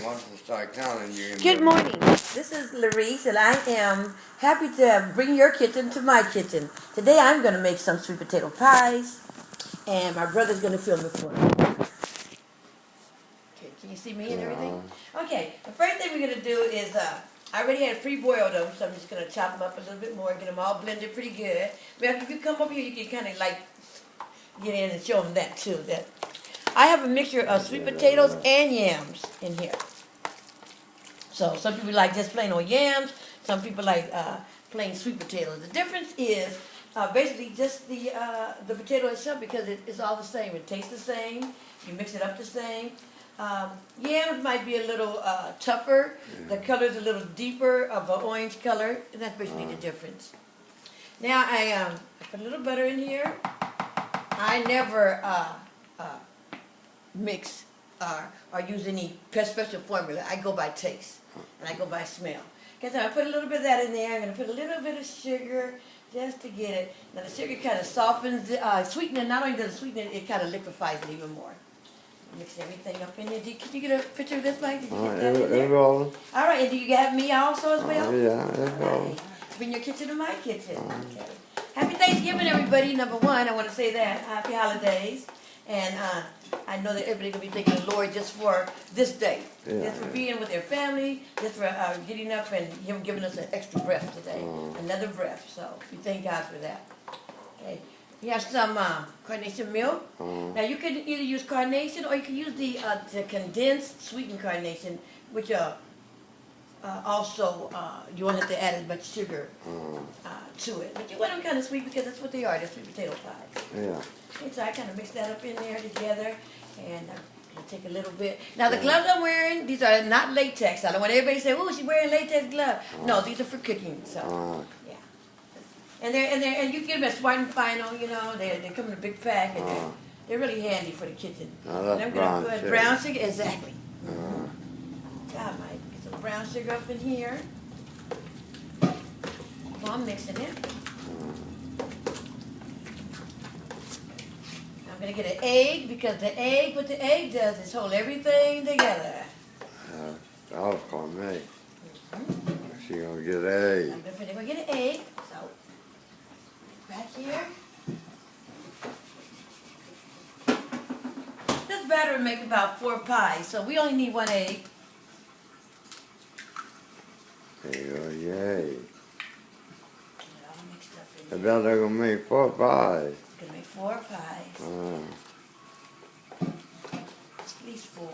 once I start counting, you can. Good morning. This is Larice, and I am happy to bring your kitchen to my kitchen. Today I'm going to make some sweet potato pies, and my brother's going to film it for me. Okay, can you see me and everything? Okay, the first thing we're going to do is, I already had pre-boiled them, so I'm just going to chop them up a little bit more, get them all blended pretty good. But if you come over here, you can kind of like get in and show them that too. That I have a mixture of sweet potatoes and yams in here. So some people like just plain old yams. Some people like plain sweet potatoes. The difference is basically just the potato itself because it's all the same. It tastes the same. You mix it up the same. Yams might be a little tougher. The color's a little deeper of an orange color, and that's basically the difference. Now I put a little butter in here. I never mix or use any special formula. I go by taste and I go by smell. Okay, so I put a little bit of that in there. I'm going to put a little bit of sugar just to get it. Now the sugar kind of softens, sweeten it. Not only does it sweeten it, it kind of liquefies it even more. Mix everything up in there. Can you get a picture of this, Mike? Did you get that in there? All right, and do you have me also as well? Yeah, that's all. Bring your kitchen to my kitchen. Okay. Happy Thanksgiving, everybody. Number one, I want to say that. Happy holidays. And I know that everybody's going to be thanking the Lord just for this day. Just for being with their family, just for getting up and Him giving us an extra breath today. Another breath. So we thank God for that. Okay. We have some carnation milk. Now you can either use carnation or you can use the condensed sweetened carnation, which also you won't have to add as much sugar to it. But you want them kind of sweet because that's what they are. They're sweet potato pies. Yeah. Okay, so I kind of mix that up in there together, and I'm going to take a little bit. Now the gloves I'm wearing, these are not latex. I don't want everybody to say, "Oh, she's wearing latex gloves." No, these are for cooking. So yeah, and you can get them at Smart and Final. You know, they come in a big pack, and they're really handy for the kitchen. That's and I'm brown going to put sugar. brown sugar, exactly. God, Mike, get some brown sugar up in here. Well, I'm mixing it. I'm going to get an egg because what the egg does is hold everything together. That'll call me. She gonna get an egg. I'm going to get an egg. So, back here. This batter will make about 4 pies, so we only need 1 egg. There you go, yay. Get it all mixed up in I there. bet they're gonna make 4 pies. Gonna make 4 pies. At least 4.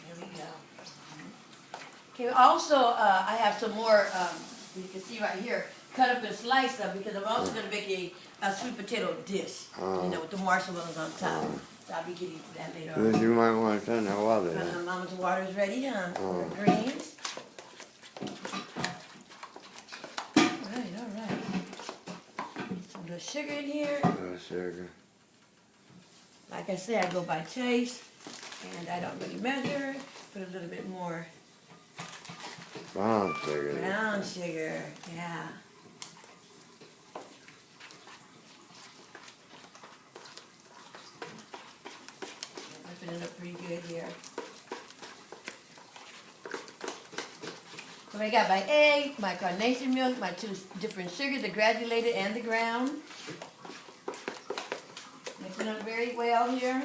There we go. Okay, also I have some more, you can see right here, cut up and sliced up because I'm also gonna make a sweet potato dish, you know, with the marshmallows on top. So I'll be getting to that later on. Then you might want to turn the water down. Mama's water is ready, huh? For greens. All right. Some little sugar in here. No sugar. Like I said, I go by taste, and I don't really measure. Put a little bit more Brown sugar. brown sugar. Yeah. Whipping it up pretty good here. So I got my egg, my carnation milk, my 2 different sugars, the granulated and the ground. Mixing up very well here.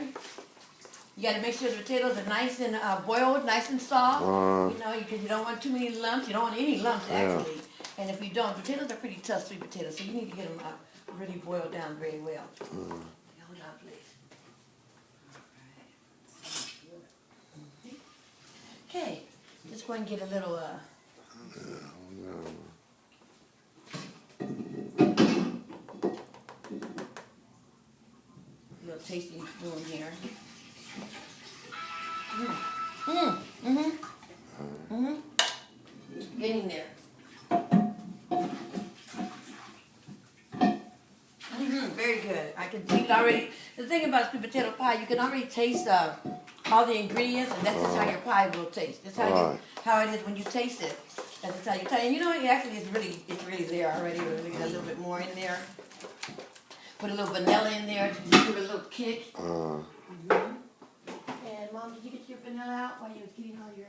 You got to make sure the potatoes are nice and boiled, nice and soft. You know, because you don't want too many lumps. You don't want any lumps, actually. And if you don't, potatoes are pretty tough, sweet potatoes, so you need to get them really boiled down very well. Hold on, please. Okay, just go and get a little. Little tasting spoon here. Getting there. Very good. I can you can already. The thing about sweet potato pie, you can already taste all the ingredients, and that's just how your pie will taste. That's how it is when you taste it. That's how you taste. And you know, it actually is really there already. We're gonna get a little bit more in there. Put a little vanilla in there to give it a little kick. Mom, did you get your vanilla out while you was getting all your...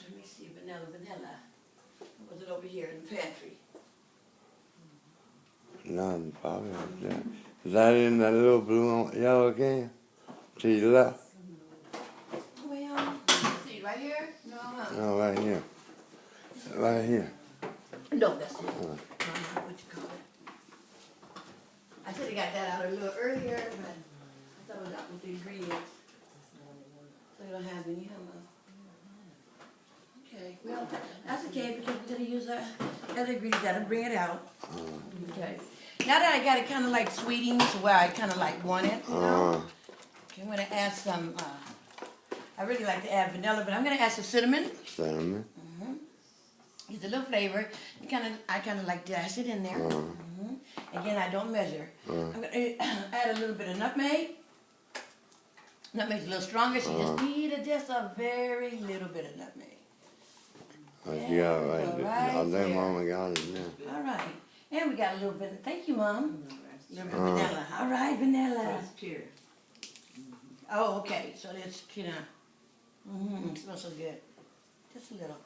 Let me see, vanilla. Or was it over here in the pantry? None, probably. Is that in that little blue and yellow can? To your left? Well, let's see, right here? No, huh? No, right here. Right here. No, that's it. What you call it? I should have got that out a little earlier, but I thought it was out with the ingredients. So you don't have any, huh, Mom? Okay, well, that's okay because we're gonna use our other ingredients that'll bring it out. Okay. Now that I got it kind of like sweeting to where I kind of like want it, you know. Okay, I'm gonna add some. I really like to add vanilla, but I'm gonna add some cinnamon. Cinnamon. It's a little flavor. I kind of like dash it in there. Again, I don't measure. I'm gonna add a little bit of nutmeg. Nutmeg's a little stronger, so you just need just a very little bit of nutmeg. You got it right there. I think Mama got it now. All right. And we got a little bit. Thank you, Mom. A little bit of vanilla. All right, vanilla. That's pure. Oh, okay. So it's kind of, smells so good. Just a little.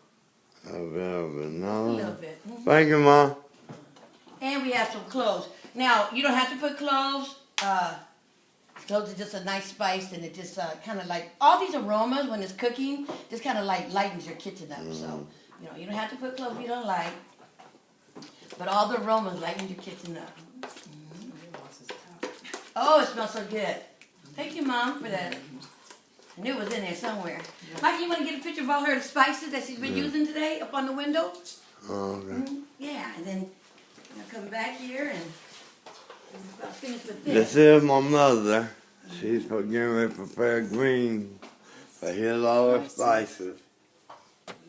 A bit of A vanilla. little bit. Thank you, Mom. And we have some cloves. Now, you don't have to put cloves. Cloves are just a nice spice, and it just kind of like, all these aromas when it's cooking, just kind of like lightens your kitchen up. So, you know, you don't have to put cloves if you don't like. But all the aromas lighten your kitchen up. Oh, it smells so good. Thank you, Mom, for that. I knew it was in there somewhere. Mike, you want to get a picture of all her spices that she's been using today up on the window? Okay. Yeah, and then I'll come back here and I'll finish with This this. is my mother. She's getting ready to prepare greens. But here's all her spices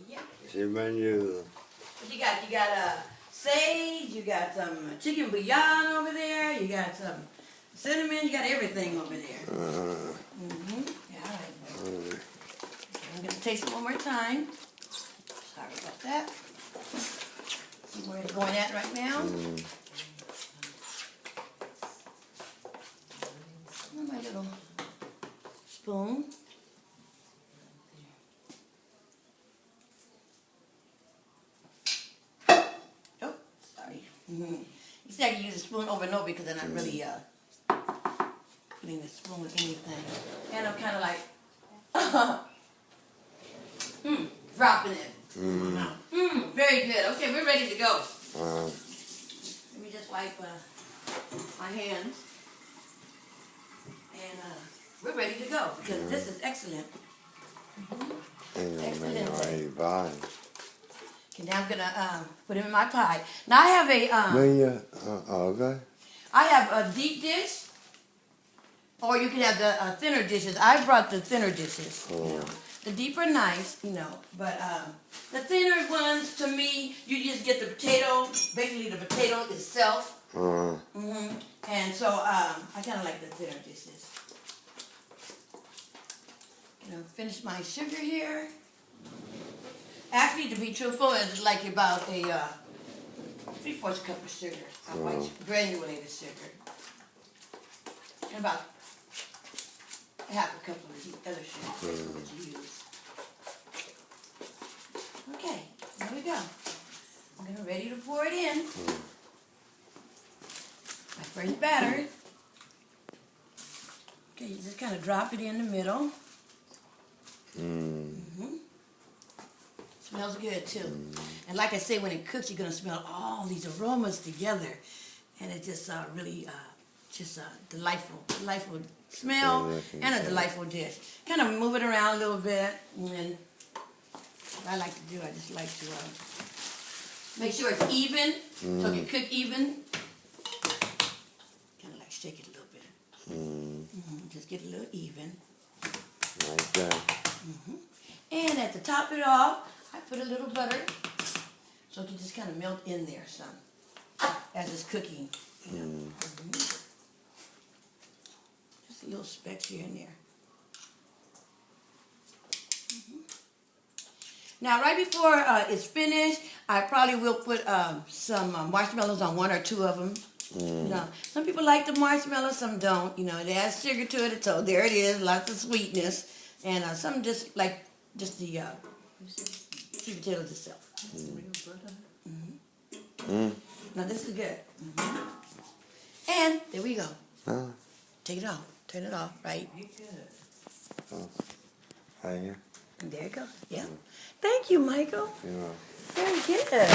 Yeah. she's been using. What you got? You got sage, you got some chicken bouillon over there, you got some cinnamon, you got everything over there. Yeah, all right. I'm going to taste it one more time. Sorry about that. See where it's going at right now. My little spoon. Oh, sorry. You see, I can use a spoon over and over because I'm not really putting the spoon with anything. And I'm kind of like, dropping it. Very good. Okay, we're ready to go. Let me just wipe my hands. And we're ready to go because this is excellent. Excellent. Okay, now I'm gonna put it in my pie. Now I have Okay. I have a deep dish, or you can have the thinner dishes. I brought the thinner dishes. You know. The deep are nice, you know, but the thinner ones, to me, you just get the potato, basically the potato itself. And so I kind of like the thinner dishes. Gonna finish my sugar here. Actually, to be truthful, it's like about a 3/4 cup of sugar, white granulated sugar, and about half a cup of the other sugar that you use. Okay, there we go. I'm getting ready to pour it in. My first batter. Okay, you just kind of drop it in the middle. Smells good too. And like I say, when it cooks, you're gonna smell all these aromas together, and it just really just a delightful smell and a delightful dish. Kind of move it around a little bit, and then what I like to do, I just like to make sure it's even, so it can cook even. Kind of like shake it a little bit. Just get a little even. Like that. And at the top of it all, I put a little butter, so it can just kind of melt in there some as it's cooking. You know. Just a little speck here and there. Now, right before it's finished, I probably will put some marshmallows on one or two of them, You know, some people like the marshmallow, some don't. You know, it adds sugar to it, so there it is, lots of sweetness, and some just like just the sweet potatoes itself. Now this is good. And there we go. Huh? Take it off. Turn it off, right? Right here. And there it goes. Yeah. Thank you, Michael. You know. Very good.